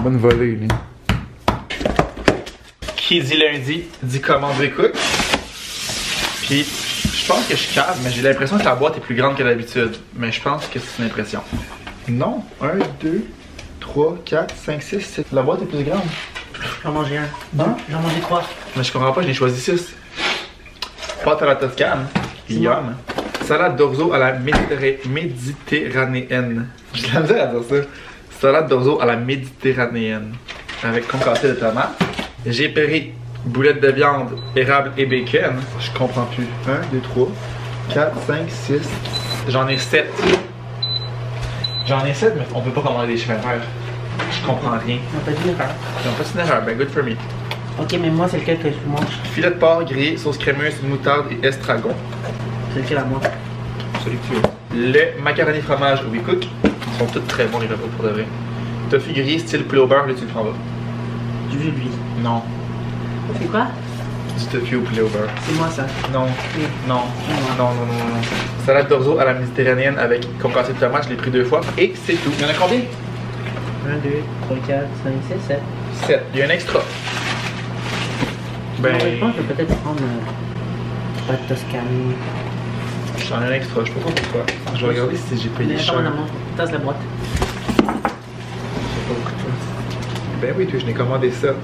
bonne volée, là. Qui dit lundi, dit commande des cooks. Puis, je pense que je cave, mais j'ai l'impression que la boîte est plus grande que d'habitude. Mais je pense que c'est une impression. Non, 1, 2, 3, 4, 5, 6, 7. La boîte est plus grande. J'en mangeais un. Hein? J'en mangeais 3. Mais je comprends pas, je l'ai choisi 6. Pâte à la Toscane. Yum. Salade d'orzo à la méditerranéenne. J'ai la misère à dire ça. Salade d'orzo à la méditerranéenne. Avec concassé de tomates. J'ai péré boulettes de viande, érable et bacon. Je comprends plus. 1, 2, 3, 4, 5, 6. J'en ai 7. J'en ai 7, mais on peut pas commander des chemins verts. Je comprends rien. On n'a pas dit l'erreur. Ils ont pas une erreur, ben good for me. Ok, mais moi, c'est lequel que je mange? Filet de porc grillé, sauce crémeuse, moutarde et estragon. C'est lequel à moi? Celui que tu veux. Le macaroni fromage We Cook. Ils sont tous très bons les repas pour de vrai. Tofu grillé style poulet au beurre, là tu le prends pas. Du jus de lui. Non. C'est quoi? Du tofu au poulet au beurre. C'est moi ça. Non. Oui. Non. Non, non, non, non. Salade d'orzo à la méditerranéenne avec concassé de tomate, je l'ai pris 2 fois. Et c'est tout. Il y en a combien? 1, 2, 3, 4, 5, 6, 7. 7. Il y a un extra. Ben. Je pense que je vais peut-être prendre pas de Toscane. J'en ai un extra, je sais pas pourquoi. Je vais regarder si j'ai payé cher. Tasse la boîte. Ben oui, toi, je n'ai commandé 7.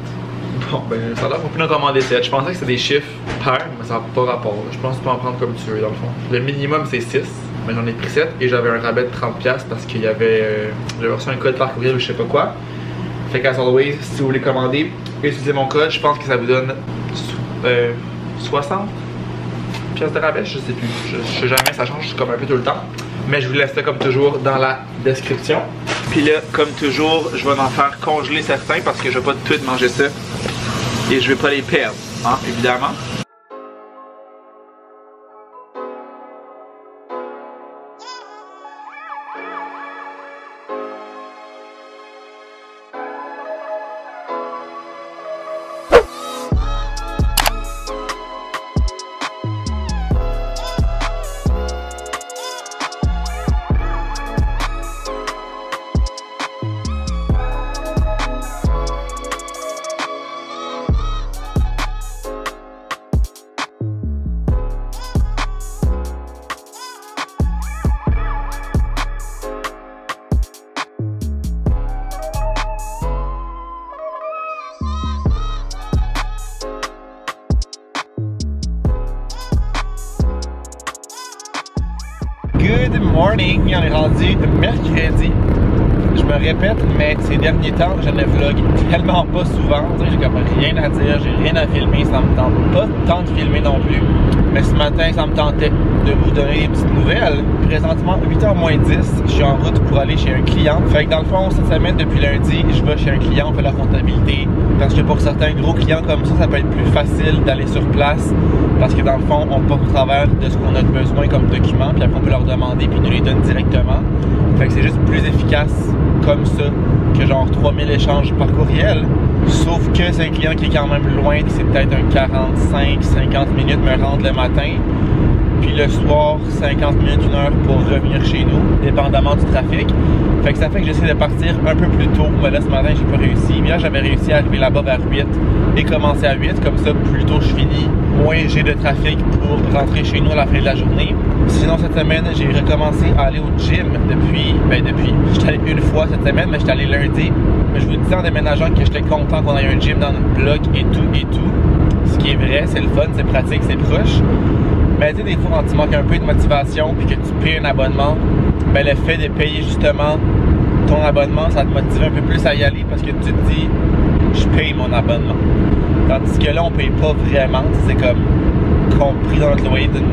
Bon, ben, ça a l'air qu'on peut en commander 7. Je pensais que c'était des chiffres pairs, mais ça n'a pas rapport. Je pense que tu peux en prendre comme tu veux, dans le fond. Le minimum, c'est 6, mais j'en ai pris 7 et j'avais un rabais de 30$ parce qu'il y avait. J'avais reçu un code par courriel ou je sais pas quoi. Fait qu'as always, si vous voulez commander, utilisez mon code. Je pense que ça vous donne 60$ de rabais, je sais plus. Je sais jamais, ça change comme un peu tout le temps. Mais je vous laisse ça comme toujours dans la description. Puis là, comme toujours, je vais en faire congeler certains parce que je vais pas tout manger ça. Et je vais pas les perdre, hein, évidemment. Good morning, on est rendu mercredi. Je me répète, mais ces derniers temps, je ne vlog tellement pas souvent. J'ai comme rien à dire, j'ai rien à filmer, ça me tente pas tant de filmer non plus. Mais ce matin, ça me tentait de vous donner des petites nouvelles. Présentement, 8h moins 10, je suis en route pour aller chez un client. Fait que dans le fond, cette semaine, depuis lundi, je vais chez un client, on fait la comptabilité. Parce que pour certains gros clients comme ça peut être plus facile d'aller sur place. Parce que dans le fond, on passe au travers de ce qu'on a besoin comme document, puis après on peut leur demander, puis ils nous les donnent directement. Fait que c'est juste plus efficace comme ça que genre 3000 échanges par courriel. Sauf que c'est un client qui est quand même loin, c'est peut-être un 45-50 minutes me rendre le matin. Puis le soir, 50 minutes, 1 heure pour revenir chez nous, dépendamment du trafic. Fait que ça fait que j'essaie de partir un peu plus tôt. Mais là, ce matin, j'ai pas réussi. Hier, j'avais réussi à arriver là-bas vers 8 et commencer à 8. Comme ça, plus tôt je finis, moins j'ai de trafic pour rentrer chez nous à la fin de la journée. Sinon, cette semaine, j'ai recommencé à aller au gym depuis, j'étais allé une fois cette semaine, mais j'étais allé lundi. Mais je vous disais en déménageant que j'étais content qu'on ait un gym dans notre bloc et tout et tout. Ce qui est vrai, c'est le fun, c'est pratique, c'est proche. Mais tu sais, des fois, quand tu manques un peu de motivation puis que tu payes un abonnement, ben le fait de payer justement ton abonnement, ça te motive un peu plus à y aller parce que tu te dis, je paye mon abonnement. Tandis que là, on paye pas vraiment, c'est comme compris dans notre loyer d'une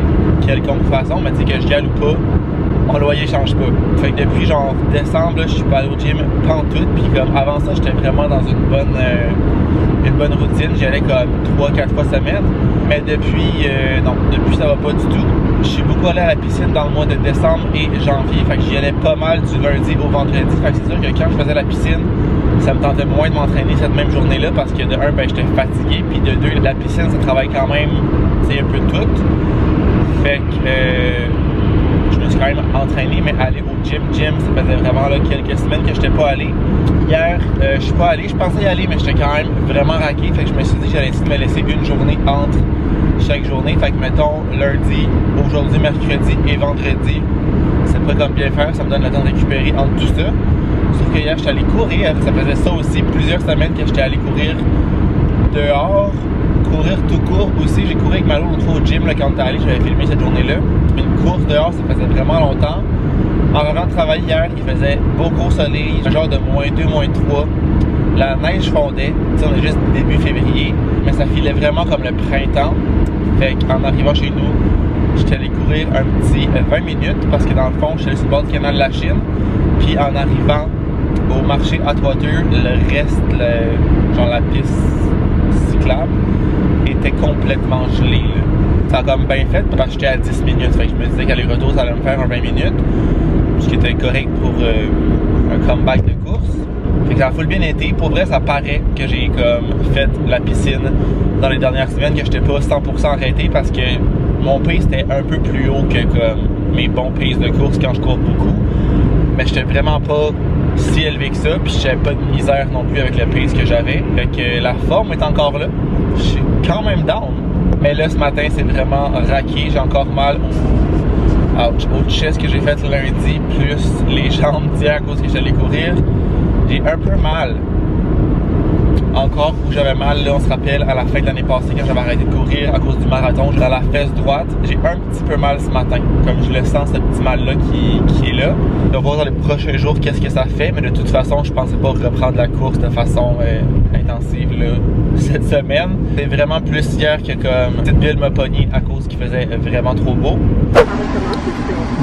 quelconque façon, mais tu sais que je y aille ou pas, mon loyer change pas. Fait que depuis genre décembre, là, je suis pas allé au gym pantoute, puis comme avant ça, j'étais vraiment dans une bonne routine. J'y allais comme 3-4 fois semaine, mais depuis, non, depuis ça va pas du tout. Je suis beaucoup allé à la piscine dans le mois de décembre et janvier, fait que j'y allais pas mal du lundi au vendredi. Fait que c'est sûr que quand je faisais la piscine, ça me tentait moins de m'entraîner cette même journée-là parce que de un, ben j'étais fatigué, puis de deux, la piscine, ça travaille quand même, c'est un peu tout. Fait que je me suis suis quand même entraîné, mais aller au gym, ça faisait vraiment là, quelques semaines que je n'étais pas allé. Hier, je suis pas allé, je pensais y aller, mais j'étais quand même vraiment raqué. Fait que je me suis dit que j'allais essayer de me laisser une journée entre chaque journée. Fait que mettons lundi, aujourd'hui, mercredi et vendredi, c'est pas comme bien faire, ça me donne le temps de récupérer entre tout ça. Sauf que hier, j'étais allé courir, ça faisait ça aussi plusieurs semaines que j'étais allé courir dehors. Courir tout court aussi, j'ai couru avec Malo l'autre fois au gym là, quand on était allé, j'avais filmé cette journée-là. Une course dehors, ça faisait vraiment longtemps. En revenant de travail hier, il faisait beau gros soleil, un genre de -2, -3. La neige fondait, on est juste début février, mais ça filait vraiment comme le printemps. Fait qu'en arrivant chez nous, j'étais allé courir un petit 20 minutes parce que dans le fond, j'étais allé sur le bord du canal de la Chine. Puis en arrivant au marché Atwater, le reste, genre la piste cyclable, était complètement gelé. Là. Ça a comme bien fait parce que j'étais à 10 minutes. Fait que je me disais qu'à les-retours, ça allait me faire un 20 minutes. Ce qui était correct pour un comeback de course. Fait que ça a full bien été. Pour vrai, ça paraît que j'ai comme fait la piscine dans les dernières semaines, que j'étais pas 100% arrêté parce que mon pace était un peu plus haut que comme mes bons paces de course quand je cours beaucoup. Mais j'étais vraiment pas si élevé que ça, puis j'avais pas de misère non plus avec le pace que j'avais. Fait que la forme est encore là. Je suis quand même down. Mais là, ce matin, c'est vraiment raqué. J'ai encore mal au chest que j'ai fait lundi, plus les jambes d'hier à cause que j'allais courir. J'ai un peu mal. Encore où j'avais mal, là, on se rappelle, à la fin de l'année passée, quand j'avais arrêté de courir à cause du marathon, j'étais à la fesse droite. J'ai un petit peu mal ce matin, comme je le sens, ce petit mal-là qui est là. On va voir dans les prochains jours qu'est-ce que ça fait, mais de toute façon, je pensais pas reprendre la course de façon intensive là, cette semaine. C'est vraiment plus hier que comme petite bulle m'a pogné à cause qu'il faisait vraiment trop beau.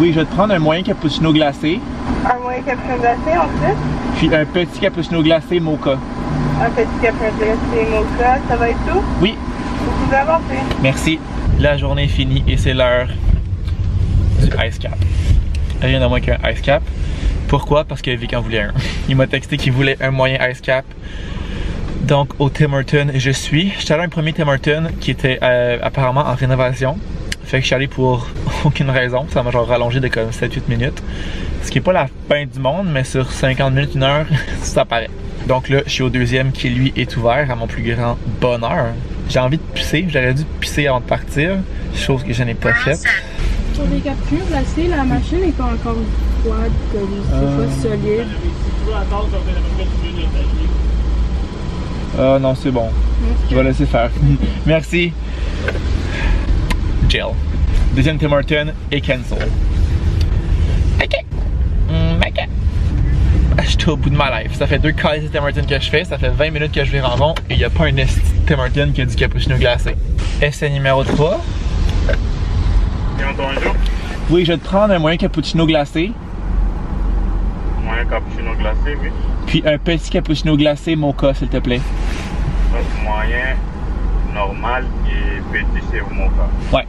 Oui, je vais te prendre un moyen cappuccino glacé. Un moyen cappuccino glacé en plus? Puis un petit cappuccino glacé mocha. Un petit cappuccino glacé mocha, ça va être tout? Oui. Vous pouvez avancer. Merci. La journée est finie et c'est l'heure du ice cap. Rien de moins qu'un ice cap. Pourquoi? Parce que Vic en voulait un. Il m'a texté qu'il voulait un moyen ice cap. Donc au Tim Hortons, j'étais allé à un premier Tim Hortons qui était apparemment en rénovation. Fait que je suis allé pour aucune raison. Ça m'a genre rallongé de comme 7-8 minutes. Ce qui est pas la fin du monde, mais sur 50 minutes, 1 heure, ça paraît. Donc là, je suis au deuxième qui lui est ouvert à mon plus grand bonheur. J'ai envie de pisser. J'aurais dû pisser avant de partir. Chose que je n'ai pas faite. Pour les captures glacées, la machine n'est pas encore froide, c'est pas solide. Ah non, c'est bon. Je vais laisser faire. Merci. Gel. Deuxième Tim Hortons et cancel. Ok. Ok. Je suis au bout de ma life. Ça fait 2 cases de Tim Hortons que je fais. Ça fait 20 minutes que je vais en rond et il n'y a pas un Tim Hortons qui a du cappuccino glacé. Essai numéro 3. Oui, je vais te prendre un moyen cappuccino glacé. Moyen cappuccino glacé, oui. Puis un petit cappuccino glacé mocha, s'il te plaît. Donc, moyen normal et petit c'est mocha. Ouais.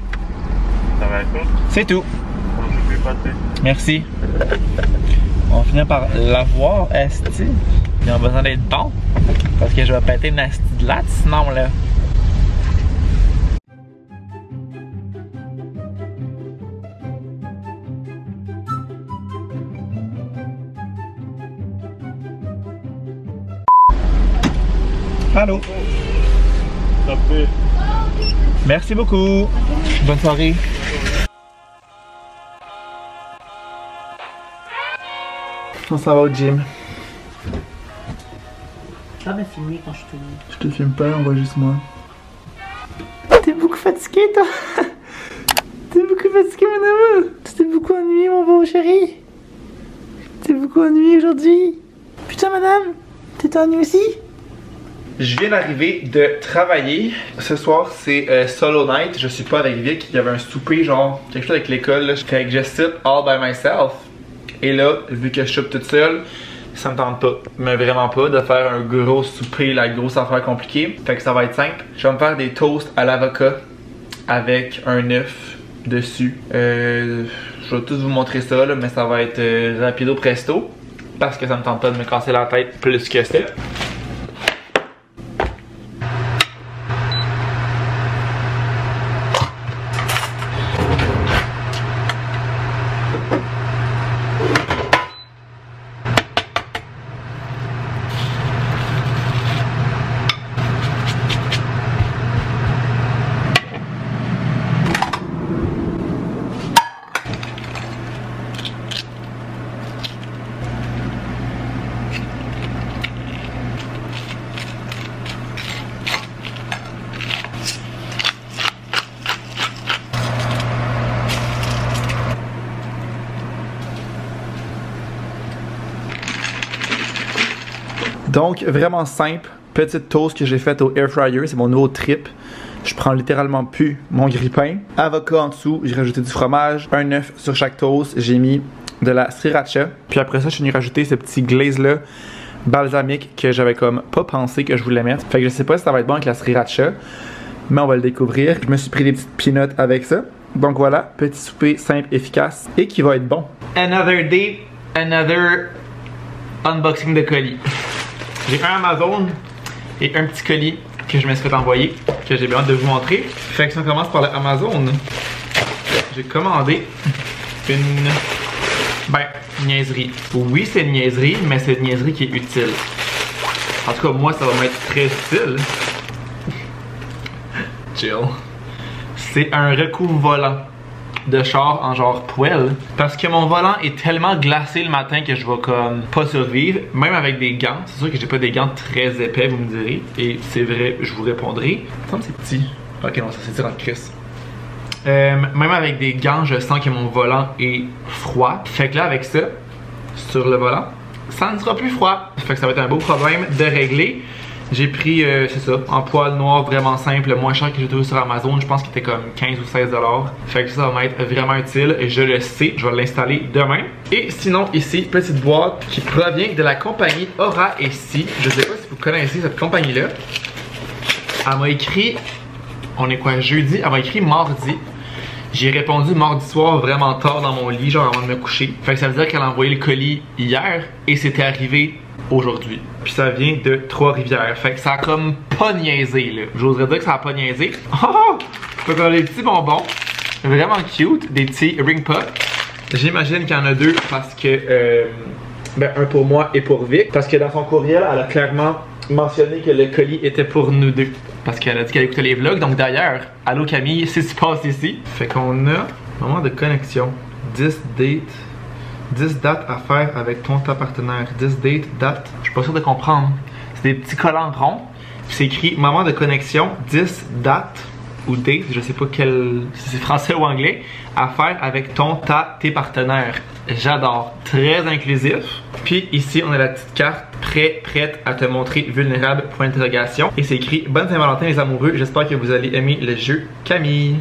Ça va être tout? C'est tout. Donc, je peux passer. Merci. On va finir par l'avoir, esti. Ils ont besoin d'être bons. Parce que je vais péter une esti de latte, sinon là. Allô? Merci beaucoup. Bonne soirée. On s'en va au gym. Tu vas me filmer quand je te dis. Je te filme pas, enregistre-moi. T'es beaucoup fatigué, toi. T'es beaucoup fatigué, mon amour. Tu t'es beaucoup ennuyé, mon beau chéri. T'es beaucoup ennuyé aujourd'hui. Putain, madame. T'es ennuyé aussi? Je viens d'arriver de travailler. Ce soir, c'est solo night. Je suis pas avec Vic. Il y avait un souper, genre, quelque chose avec l'école. Fait que je sit all by myself. Et là, vu que je chope toute seule, ça me tente pas, mais vraiment pas, de faire un gros souper, la grosse affaire compliquée. Fait que ça va être simple. Je vais me faire des toasts à l'avocat avec un œuf dessus. Je vais tous vous montrer ça, là, mais ça va être rapido presto. Parce que ça me tente pas de me casser la tête plus que ça. Donc, vraiment simple. Petite toast que j'ai faite au air fryer, c'est mon nouveau trip. Je prends littéralement plus mon grille-pain. Avocat en dessous, j'ai rajouté du fromage, un œuf sur chaque toast. J'ai mis de la sriracha. Puis après ça, je suis venu rajouter ce petit glaze-là balsamique que j'avais comme pas pensé que je voulais mettre. Fait que je sais pas si ça va être bon avec la sriracha, mais on va le découvrir. Je me suis pris des petites peanuts avec ça. Donc voilà, petit souper simple, efficace et qui va être bon. Another day, another unboxing de colis. J'ai un Amazon et un petit colis que je me suis fait envoyer, que j'ai bien hâte de vous montrer. Fait que si on commence par le Amazon, j'ai commandé une niaiserie. Oui, c'est une niaiserie, mais c'est une niaiserie qui est utile. En tout cas, moi, ça va m'être très utile. Chill. C'est un recouvre-volant de char en genre poêle. Parce que mon volant est tellement glacé le matin que je vais comme pas survivre. Même avec des gants. C'est sûr que j'ai pas des gants très épais, vous me direz. Et c'est vrai, je vous répondrai. Ça me semble que c'est petit. Ok, non, ça c'est tiré en crise. Même avec des gants, je sens que mon volant est froid. Fait que là, avec ça, sur le volant, ça ne sera plus froid. Fait que ça va être un beau problème de régler. J'ai pris, c'est ça, en poêle noir vraiment simple, le moins cher que j'ai trouvé sur Amazon. Je pense qu'il était comme 15 ou 16 $. Fait que ça va m'être vraiment utile. Je le sais, je vais l'installer demain. Et sinon, ici, petite boîte qui provient de la compagnie Aura Esti. Je sais pas si vous connaissez cette compagnie-là. Elle m'a écrit, on est quoi, jeudi? Elle m'a écrit mardi. J'ai répondu mardi soir vraiment tard dans mon lit, genre avant de me coucher. Fait que ça veut dire qu'elle a envoyé le colis hier et c'était arrivé aujourd'hui. Puis ça vient de Trois-Rivières. Fait que ça a comme pas niaisé là. J'oserais dire que ça a pas niaisé. Oh! Fait qu'on a des petits bonbons. Vraiment cute. Des petits ring pop. J'imagine qu'il y en a deux parce que un pour moi et pour Vic. Parce que dans son courriel, elle a clairement mentionné que le colis était pour nous deux. Parce qu'elle a dit qu'elle écoutait les vlogs. Donc d'ailleurs, allô Camille, c'est ce qui se passe ici. Fait qu'on a moment de connexion. 10 dates à faire avec ton partenaire. 10 date. Je suis pas sûr de comprendre. C'est des petits collants ronds. Puis c'est écrit moment de connexion, 10 dates ou date, je sais pas si c'est français ou anglais, à faire avec tes partenaires. J'adore. Très inclusif. Puis ici, on a la petite carte prête à te montrer vulnérable, point d'interrogation. Et c'est écrit bonne Saint-Valentin les amoureux. J'espère que vous allez aimer le jeu Camille.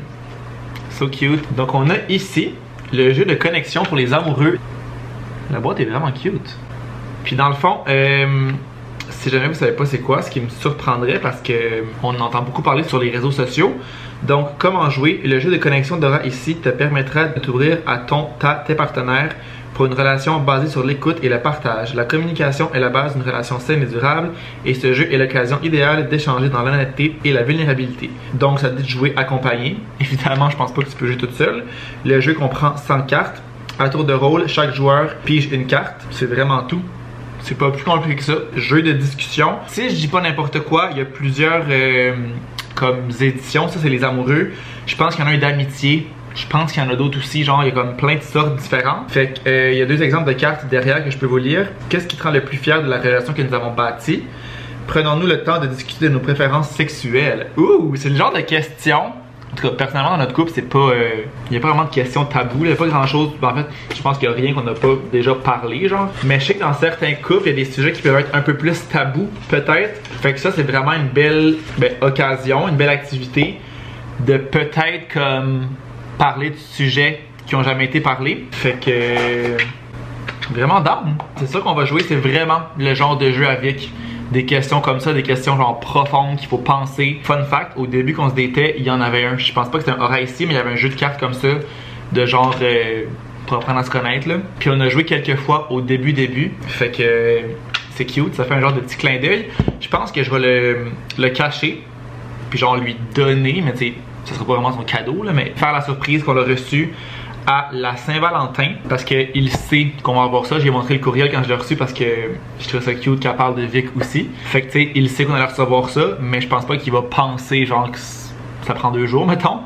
So cute. Donc on a ici le jeu de connexion pour les amoureux. La boîte est vraiment cute. Puis dans le fond, si jamais vous savez pas c'est quoi, ce qui me surprendrait parce que on entend beaucoup parler sur les réseaux sociaux. Donc comment jouer? Le jeu de connexion d'Aura ici te permettra de t'ouvrir à tes partenaires pour une relation basée sur l'écoute et le partage. La communication est la base d'une relation saine et durable et ce jeu est l'occasion idéale d'échanger dans l'honnêteté et la vulnérabilité. Donc ça dit de jouer accompagné. Évidemment, je pense pas que tu peux jouer toute seule. Le jeu comprend 100 cartes. À tour de rôle, chaque joueur pige une carte. C'est vraiment tout. C'est pas plus compliqué que ça. Jeu de discussion. Si je dis pas n'importe quoi, il y a plusieurs comme éditions. Ça, c'est les amoureux. Je pense qu'il y en a un d'amitié. Je pense qu'il y en a d'autres aussi. Genre, il y a comme plein de sortes différentes. Fait que, il y a deux exemples de cartes derrière que je peux vous lire. Qu'est-ce qui te rend le plus fier de la relation que nous avons bâtie? Prenons-nous le temps de discuter de nos préférences sexuelles. Ouh, c'est le genre de question. En tout cas, personnellement, dans notre couple, c'est pas. Il n'y a pas vraiment de questions tabou. Il n'y a pas grand chose. En fait, je pense qu'il n'y a rien qu'on n'a pas déjà parlé, genre. Mais je sais que dans certains couples, il y a des sujets qui peuvent être un peu plus tabous, peut-être. Fait que ça, c'est vraiment une belle occasion, une belle activité de peut-être comme parler de sujets qui n'ont jamais été parlés. Fait que. Vraiment down. C'est ça qu'on va jouer, c'est vraiment le genre de jeu avec. Des questions comme ça, des questions genre profondes qu'il faut penser. Fun fact, au début qu'on se datait, il y en avait un. Je pense pas que c'était un Aura ici, mais il y avait un jeu de cartes comme ça, de genre pour apprendre à se connaître là. Puis on a joué quelques fois au début. Fait que c'est cute, ça fait un genre de petit clin d'œil. Je pense que je vais le cacher, puis genre lui donner, mais tu sais, ça sera pas vraiment son cadeau là, mais faire la surprise qu'on a reçu à la Saint-Valentin parce qu'il sait qu'on va avoir ça. J'ai montré le courriel quand je l'ai reçu parce que je trouve ça cute qu'elle parle de Vic aussi. Fait que tu sais, il sait qu'on allait recevoir ça, mais je pense pas qu'il va penser genre que ça prend 2 jours, mettons.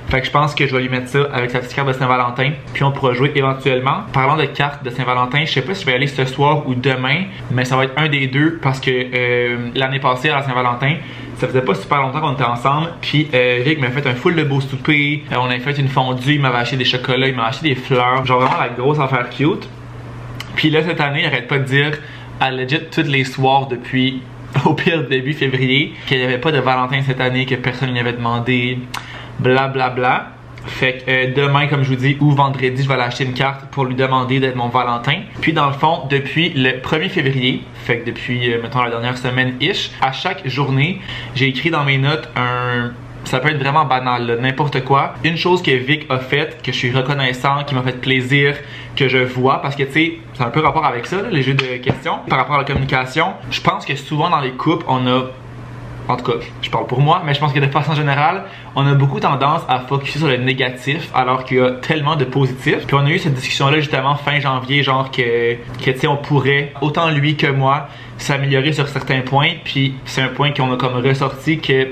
Fait que je pense que je vais lui mettre ça avec sa petite carte de Saint-Valentin. Puis on pourra jouer éventuellement. Parlant de cartes de Saint-Valentin, je sais pas si je vais aller ce soir ou demain, mais ça va être un des deux parce que l'année passée à la Saint-Valentin, ça faisait pas super longtemps qu'on était ensemble. Puis Vic m'a fait un full de beau souper. On avait fait une fondue, il m'avait acheté des chocolats, il m'a acheté des fleurs. Genre vraiment la grosse affaire cute. Puis là cette année, il arrête pas de dire à legit tous les soirs depuis au pire début février qu'il n'y avait pas de Valentin cette année, que personne n'y avait demandé, blablabla. Bla, bla. Fait que demain, comme je vous dis, ou vendredi, je vais aller acheter une carte pour lui demander d'être mon Valentin. Puis dans le fond, depuis le 1er février, fait que depuis, mettons, la dernière semaine-ish, à chaque journée, j'ai écrit dans mes notes ça peut être vraiment banal, n'importe quoi. Une chose que Vic a faite, que je suis reconnaissant, qui m'a fait plaisir, que je vois, parce que tu sais, c'est un peu rapport avec ça, là, les jeux de questions. Par rapport à la communication, je pense que souvent dans les couples, on a, en tout cas, je parle pour moi, mais je pense que de façon générale, on a beaucoup tendance à focuser sur le négatif alors qu'il y a tellement de positifs. Puis on a eu cette discussion-là justement fin janvier, genre que tu sais, on pourrait, autant lui que moi, s'améliorer sur certains points. Puis c'est un point qu'on a comme ressorti que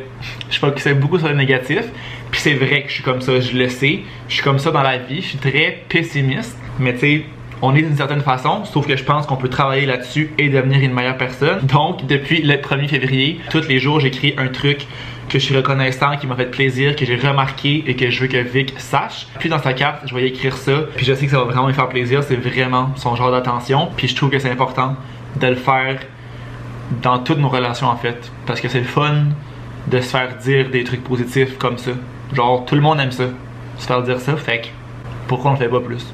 je focusais beaucoup sur le négatif. Puis c'est vrai que je suis comme ça, je le sais. Je suis comme ça dans la vie, je suis très pessimiste. Mais tu sais, on est d'une certaine façon, sauf que je pense qu'on peut travailler là-dessus et devenir une meilleure personne. Donc, depuis le 1er février, tous les jours, j'écris un truc que je suis reconnaissant, qui m'a fait plaisir, que j'ai remarqué et que je veux que Vic sache. Puis dans sa carte, je vais écrire ça. Puis je sais que ça va vraiment lui faire plaisir, c'est vraiment son genre d'attention. Puis je trouve que c'est important de le faire dans toutes nos relations en fait. Parce que c'est le fun de se faire dire des trucs positifs comme ça. Genre, tout le monde aime ça, se faire dire ça, fait que pourquoi on le fait pas plus?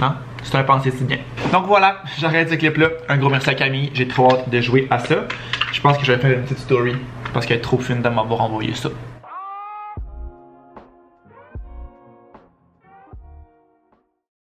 Hein? C'est un pensée si bien. Donc voilà, j'arrête ce clip là. Un gros merci à Camille, j'ai trop hâte de jouer à ça. Je pense que je vais faire une petite story parce qu'elle est trop fine de m'avoir envoyé ça.